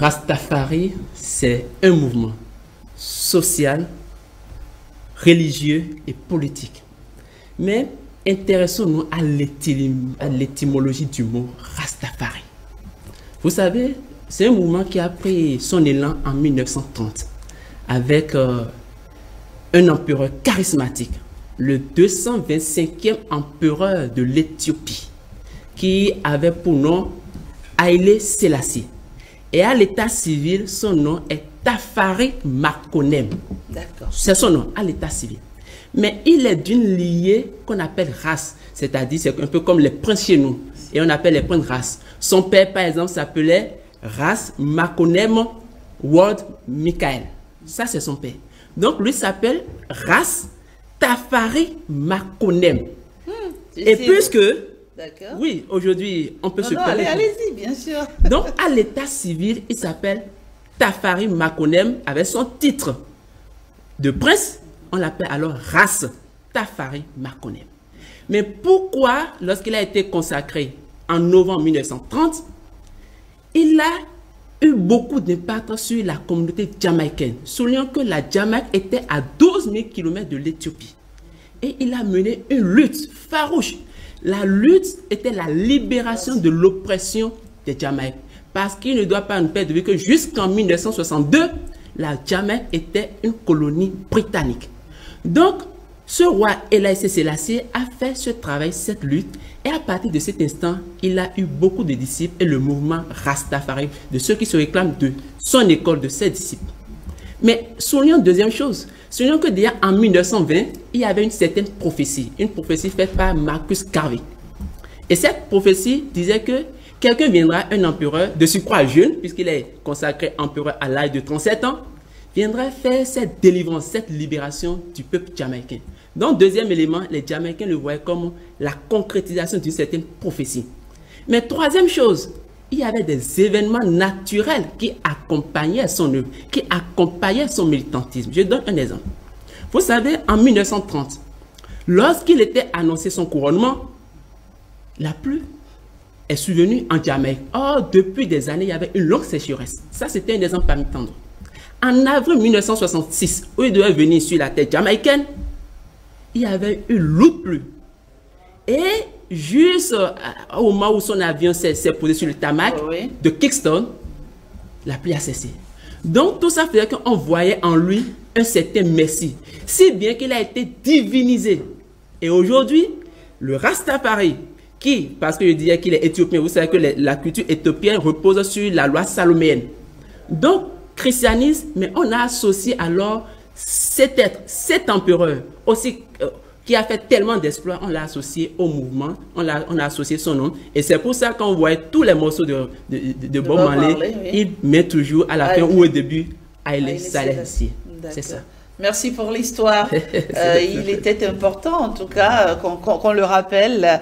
Rastafari, c'est un mouvement social, religieux et politique. Mais intéressons-nous à l'étymologie du mot Rastafari. Vous savez, c'est un mouvement qui a pris son élan en 1930 avec un empereur charismatique, le 225e empereur de l'Éthiopie, qui avait pour nom Haïlé Sélassié. Et à l'état civil, son nom est Tafari Makonnen. D'accord. C'est son nom, à l'état civil. Mais il est d'une lignée qu'on appelle race. C'est-à-dire, c'est un peu comme les princes chez nous. Et on appelle les princes race. Son père, par exemple, s'appelait Ras Makonnen Ward Michael. Ça, c'est son père. Donc, lui s'appelle Ras Tafari Makonnen. Et puisque... D'accord. Oui, aujourd'hui, on peut se permettre. Allez-y, bien sûr. Donc, à l'état civil, il s'appelle Tafari Makonnen avec son titre de prince. On l'appelle alors Ras Tafari Makonnen. Mais pourquoi, lorsqu'il a été consacré en novembre 1930, il a eu beaucoup d'impact sur la communauté jamaïcaine. Soulignons que la Jamaïque était à 12 000 km de l'Éthiopie. Et il a mené une lutte farouche. La lutte était la libération de l'oppression des Jamaïques. Parce qu'il ne doit pas nous perdre de vue que jusqu'en 1962, la Jamaïque était une colonie britannique. Donc, ce roi Haïlé Sélassié a fait ce travail, cette lutte, et à partir de cet instant, il a eu beaucoup de disciples et le mouvement Rastafari, de ceux qui se réclament de son école, de ses disciples. Mais soulignons deuxième chose, soulignons que déjà en 1920, il y avait une certaine prophétie, une prophétie faite par Marcus Garvey. Et cette prophétie disait que quelqu'un viendra, un empereur, de surcroît jeune, puisqu'il est consacré empereur à l'âge de 37 ans, viendra faire cette délivrance, cette libération du peuple jamaïcain. Donc, deuxième élément, les Jamaïcains le voyaient comme la concrétisation d'une certaine prophétie. Mais troisième chose, il y avait des événements naturels qui accompagnaient son œuvre, qui accompagnaient son militantisme. Je donne un exemple. Vous savez, en 1930, lorsqu'il était annoncé son couronnement, la pluie est survenue en Jamaïque. Or, depuis des années, il y avait une longue sécheresse. Ça, c'était un exemple parmi tant d'autres. En avril 1966, où il devait venir sur la terre jamaïcaine, il y avait une lourde pluie. Et juste au moment où son avion s'est posé sur le tarmac de Kingston, la pluie a cessé. Donc tout ça faisait qu'on voyait en lui un certain messie, si bien qu'il a été divinisé. Et aujourd'hui, le Rastafari, parce que je disais qu'il est éthiopien, vous savez que la culture éthiopienne repose sur la loi saloméenne. Donc, christianisme, mais on a associé alors cet être, cet empereur aussi qui a fait tellement d'exploits, on l'a associé au mouvement, on a associé son nom. Et c'est pour ça qu'on voit tous les morceaux de Bob Marley, il met toujours à la fin ou au début Haïlé Sélassié. C'est ça. Merci pour l'histoire. Il était important en tout cas qu'on le rappelle.